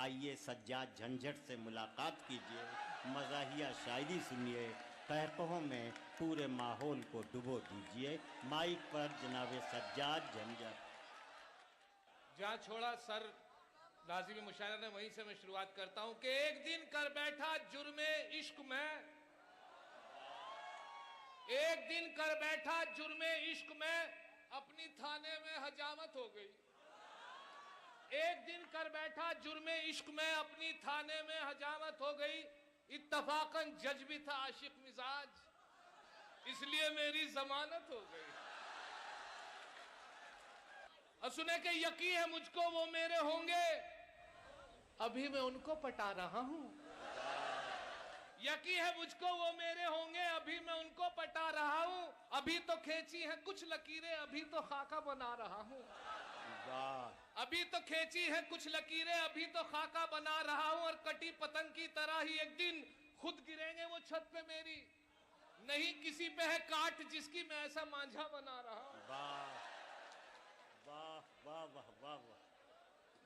आइए सज्जाद झंझट से मुलाकात कीजिए, मज़ाहिया शायरी सुनिए, कहकहों में पूरे माहौल को डुबो दीजिए। माइक पर जनाब सज्जाद झंझट। जहाँ छोड़ा सर लाजिमी मुशायरा ने, वहीं से मैं शुरुआत करता हूं कि एक दिन कर बैठा जुर्मे इश्क में, एक दिन कर बैठा जुर्मे इश्क में, अपनी थाने में हजामत हो गई। एक दिन कर बैठा जुर्मे इश्क में, अपनी थाने में हजामत हो गई। इत्तफाकन जज भी था आशिक मिजाज, इसलिए मेरी जमानत हो गई। और सुने के यकीन है मुझको वो मेरे होंगे, अभी मैं उनको पटा रहा हूं। यकीन है मुझको वो मेरे होंगे, अभी मैं उनको पटा रहा हूं। अभी तो खींची है कुछ लकीरें, अभी तो खाका बना रहा हूं। अभी तो खींची है कुछ लकीरें, अभी तो खाका बना रहा हूं। और कटी पतंग की तरह ही एक दिन खुद गिरेंगे वो छत पे मेरी। नहीं किसी पे है काट जिसकी मैं ऐसा मांझा बना रहा हूं। वाह वाह वाह वाह वाह।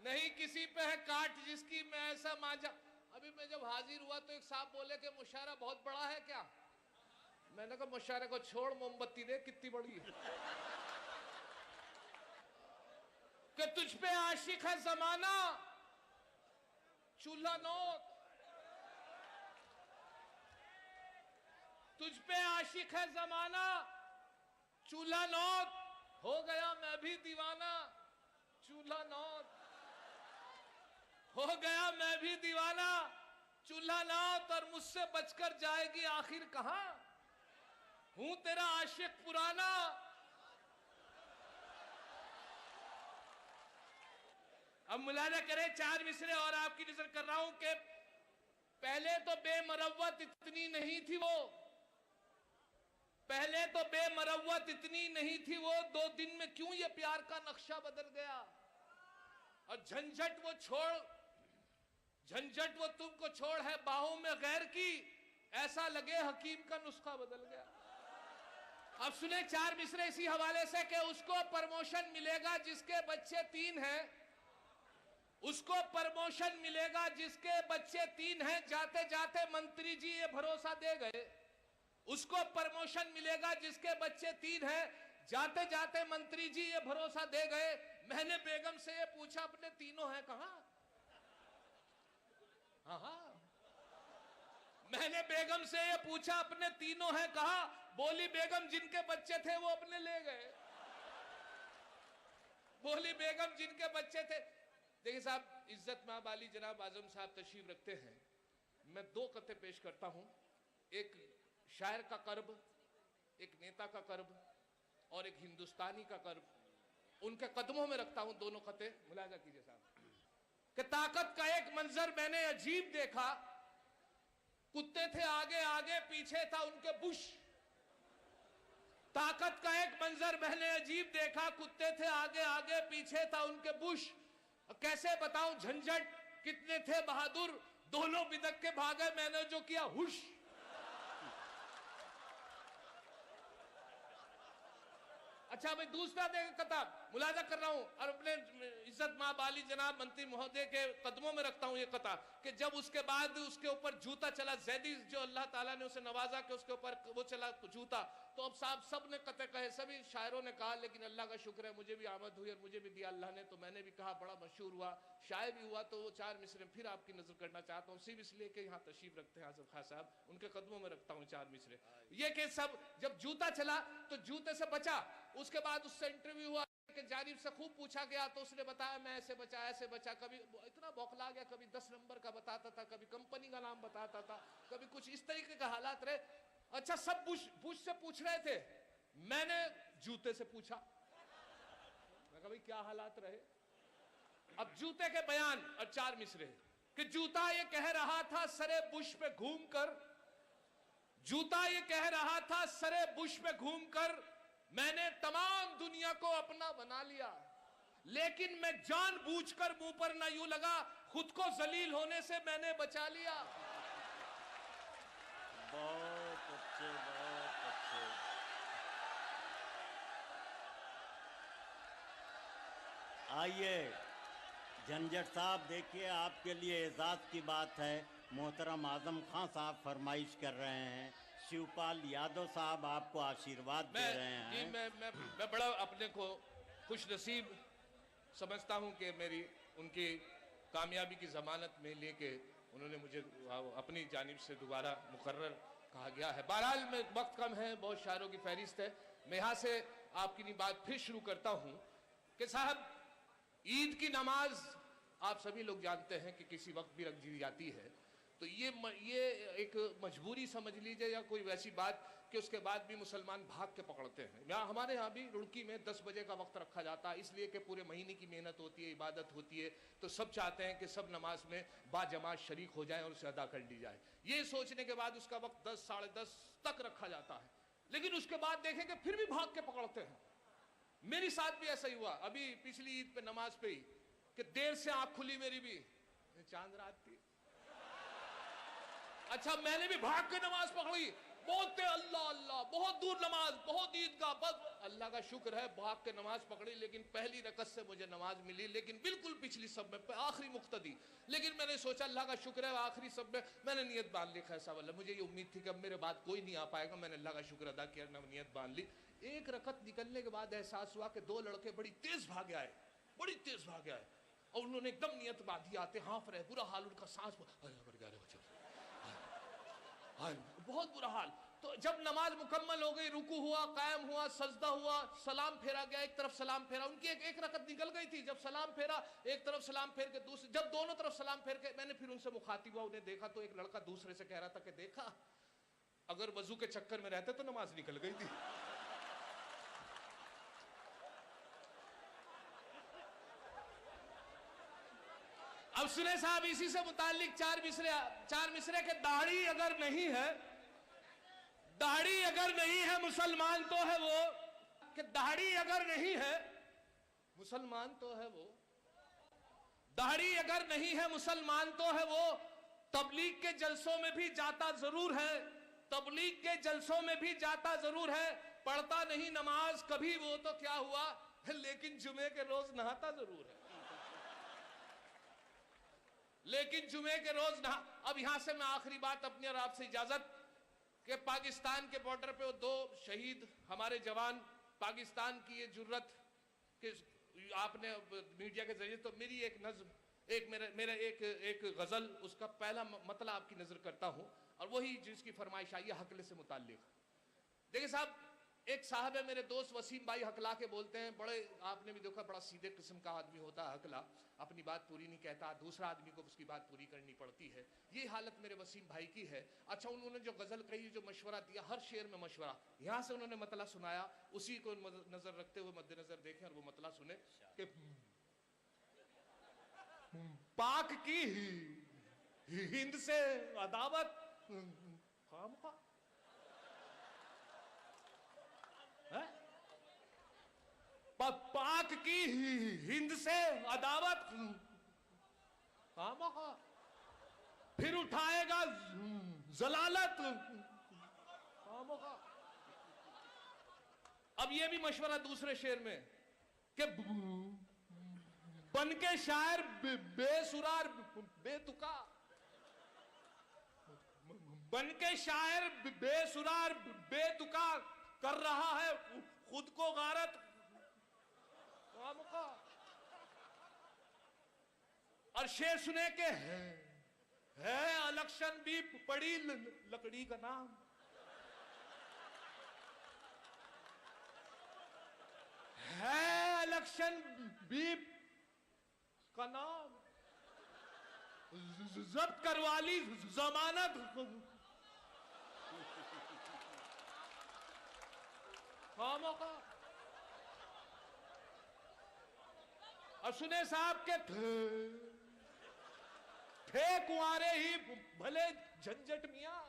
नहीं किसी पे है काट जिसकी मैं ऐसा मांझा। अभी मैं जब हाजिर हुआ तो एक साहब बोले कि मुशायरा बहुत बड़ा है क्या? मैंने कहा मुशायरे को छोड़, मोमबत्ती दे कितनी बड़ी है। कि तुझ पे आशिक है जमाना, चूल्हा नोक। तुझ पे आशिक है जमाना, चूल्हा नोक। हो गया मैं भी दीवाना, चूल्हा नोक। हो गया मैं भी दीवाना, चूल्हा नोक। और मुझसे बचकर जाएगी आखिर कहां? हूं तेरा आशिक पुराना। अब मुलाजा करें चार मिसरे और आपकी नजर कर रहा हूं कि पहले तो बेमरवत इतनी नहीं थी वो, पहले तो बेमरवत इतनी नहीं थी वो। 2 दिन में क्यों ये प्यार का नक्शा बदल गया? और झंझट वो छोड़, झंझट वो तुमको छोड़ है बाहों में गैर की, ऐसा लगे हकीम का नुस्खा बदल गया। अब सुने चार मिसरे इसी हवाले से कि उसको प्रमोशन मिलेगा जिसके बच्चे 3 हैं, उसको प्रमोशन मिलेगा जिसके बच्चे 3 हैं। जाते जाते मंत्री जी ये भरोसा दे गए। उसको प्रमोशन मिलेगा जिसके बच्चे 3 हैं। जाते जाते मंत्री जी ये भरोसा दे गए। मैंने बेगम से ये पूछा अपने तीनों हैं कहां? हाँ, मैंने बेगम से ये पूछा अपने तीनों हैं कहा? बोली बेगम जिनके बच्चे थे वो अपने ले गए। बोली बेगम जिनके बच्चे थे। देखिए साहब, इज्जत माब अली जनाब आजम साहब तशरीफ रखते हैं। मैं 2 कते पेश करता हूं, एक शायर का कर्ब, एक नेता का कर्ब और एक हिंदुस्तानी का कर्ब। उनके कदमों में रखता हूं दोनों कते, मुलाजा कीजिए साहब। कि ताकत का एक मंजर मैंने अजीब देखा, कुत्ते थे आगे आगे पीछे था उनके बुश। ताकत का एक मंजर मैंने अजीब देखा, कुत्ते थे आगे आगे पीछे था उनके बुश। कैसे बताऊं झंझट कितने थे बहादुर, दोनों बिदक के भागे मैंने जो किया हुश। अच्छा मैं दूसरा कथा मुलाजा कर रहा हूं और अपने इज्जत माब अली जनाब मंत्री महोदय के कदमों में रखता हूं ये कथा कि जब उसके बाद उसके ऊपर जूता चला, जैदी जो अल्लाह ताला ने उसे नवाजा के उसके ऊपर वो चला जूता, तो अब साहब सब ने कते कहे, सभी शायरों ने कहा, लेकिन अल्लाह का शुक्र है मुझे भी आमद हुई और मुझे भी दिया अल्लाह ने, तो मैंने भी कहा, बड़ा मशहूर हुआ, शायर भी हुआ। तो वो 4 मिसरे फिर आपकी नजर करना चाहता हूँ, सिर्फ इसलिए कि यहाँ तशरीफ रखते हैं आजम खान साहब, उनके कदमों में रखता हूँ 4 मिसरे। ये कि सब जब जूता चला तो जूते से बचा, उसके बाद उससे इंटरव्यू हुआ कि जानिब से खूब पूछा गया तो उसने बताया मैं ऐसे बचा ऐसे बचा। कभी इतना बौखला गया, कभी 10 नंबर का बताता था, कभी कंपनी का नाम बताता था, कभी कुछ इस तरीके का हालात रहे। अच्छा सब बुश से पूछ रहे थे, मैंने जूते से पूछा, मैं कहा भाई क्या हालात रहे। अब जूते के बयान और 4 मिसरे कि जूता ये कह रहा था सरे बुश पे घूमकर, जूता ये कह रहा था सरे बुश पे घूमकर, मैंने तमाम दुनिया को अपना बना लिया, लेकिन मैं जानबूझकर मुंह पर ना यूं लगा, खुद को जलील होने से मैंने बचा लिया। बहुत अच्छे, बहुत अच्छे। आइए झंझट साहब, देखिए आपके लिए एजाज की बात है, मोहतरम आजम खां साहब फरमाइश कर रहे हैं, शिवपाल यादव साहब आपको आशीर्वाद दे रहे हैं। मैं बड़ा अपने को खुश नसीब समझता हूं कि मेरी उनकी कामयाबी की जमानत में लेके उन्होंने मुझे अपनी जानिब से दोबारा मुकर्रर कहा गया है। बहरहाल में वक्त कम है, बहुत शायरों की फहरिस्त है। मैं यहाँ से आपकी बात फिर शुरू करता हूँ कि साहब, ईद की नमाज आप सभी लोग जानते हैं कि किसी वक्त भी रख दी जाती है, तो ये एक मजबूरी समझ लीजिए या कोई वैसी बात कि उसके बाद भी मुसलमान भाग के पकड़ते हैं। यहाँ हमारे यहाँ भी रुड़की में 10 बजे का वक्त रखा जाता है, इसलिए कि पूरे महीने की मेहनत होती है, इबादत होती है, तो सब चाहते हैं कि सब नमाज में बाजमात शरीक हो जाए और उसे अदा कर ली जाए। ये सोचने के बाद उसका वक्त 10 साढ़े 10 तक रखा जाता है, लेकिन उसके बाद देखेंगे फिर भी भाग के पकड़ते हैं। मेरे साथ भी ऐसा ही हुआ अभी पिछली ईद पे नमाज पे ही, कि देर से आंख खुली मेरी भी, चांद रात थी। अच्छा, मैंने भी भाग के नमाज पकड़ी, बोलते अल्लाह अल्लाह, बहुत दूर नमाज, बहुत ईद का, बस अल्लाह का शुक्र है भाग के नमाज पकड़ी, लेकिन पहली रकत से मुझे नमाज मिली, लेकिन बिल्कुल पिछली सब में आखिरी मुक्तदी। लेकिन मैंने सोचा अल्लाह का शुक्र है आखिरी सब में मैंने नियत बांध ली, खैसा वाला, मुझे ये उम्मीद थी कि अब मेरे बाद कोई नहीं आ पाएगा, मैंने अल्लाह का शुक्र अदा किया, नियत बांध ली। एक रकत निकलने के बाद एहसास हुआ कि 2 लड़के बड़ी तेज भागे आए, बड़ी तेज भागे आए, और उन्होंने एकदम नियत बांधी, आते हाँफ रहे, बुरा हाल उनका, सांस बहुत बुरा हाल। तो जब नमाज मुकम्मल हो गई, रुकू हुआ, कायम हुआ, सजदा हुआ, सलाम फेरा गया, एक तरफ सलाम फेरा, उनकी एक रकत निकल गई थी। जब सलाम फेरा, एक तरफ सलाम फेर के दूसरी, जब दोनों तरफ सलाम फेर के मैंने फिर उनसे मुखातिब हुआ, उन्हें देखा तो एक लड़का दूसरे से कह रहा था कि देखा, अगर वजू के चक्कर में रहते तो नमाज निकल गई थी। अब सुने साहब, इसी से मुताल्लिक 4 मिसरे के दाढ़ी अगर नहीं है, दाढ़ी अगर नहीं है मुसलमान तो है वो, कि दाढ़ी अगर नहीं है मुसलमान तो है वो, दाढ़ी अगर नहीं है मुसलमान तो है वो, तबलीग के जलसों में भी जाता जरूर है, तबलीग के जलसों में भी जाता जरूर है, पढ़ता नहीं नमाज कभी वो तो क्या हुआ, लेकिन जुमे के रोज नहाता जरूर है, लेकिन जुमे के रोज नहा। अब यहां से मैं आखिरी बात अपनी और आपसे इजाजत, कि पाकिस्तान के बॉर्डर पे वो 2 शहीद हमारे जवान, पाकिस्तान की ये जुर्रत कि आपने मीडिया के जरिए, तो मेरी एक नज्म, मेरा एक गजल, उसका पहला मतलब आपकी नजर करता हूं, और वही जिसकी फरमाइश आई है हकले से मुताल्लिक। देखिए साहब, एक साहब है मेरे दोस्त वसीम भाई, हकला के बोलते हैं, बड़े आपने भी देखा बड़ा सीधे किस्म का आदमी होता है हकला, अपनी बात पूरी नहीं कहता, दूसरा आदमी को उसकी बात पूरी करनी पड़ती है। ये हालत मेरे वसीम भाई की है। अच्छा, उन्होंने जो गजल कही, जो मशवरा दिया, हर शेर में मशवरा, यहाँ से उन्होंने मतला सुनाया, उसी को नजर रखते हुए मद्देनजर देखें और वो मतला सुने कि पाक की हिंद से अदावत, पाक की हिंद से अदावत, फिर उठाएगा जलालत। अब ये भी मशवरा दूसरे शेर में कि बन के शायर बेसुरार बेतुका, बन के शायर बेसुरार बेतुका, कर रहा है खुद को गारत। और शेर सुने के है इलेक्शन भी पड़ी लकड़ी का नाम, है इलेक्शन भी का नाम, जब्त करवा ली जमानत, खामोखा। और सुने साहब के थे कुंवारे ही भले झंझट मियां,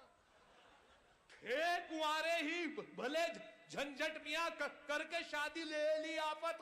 थे कुंवारे ही भले झंझट मियां, करके शादी ले ली आफत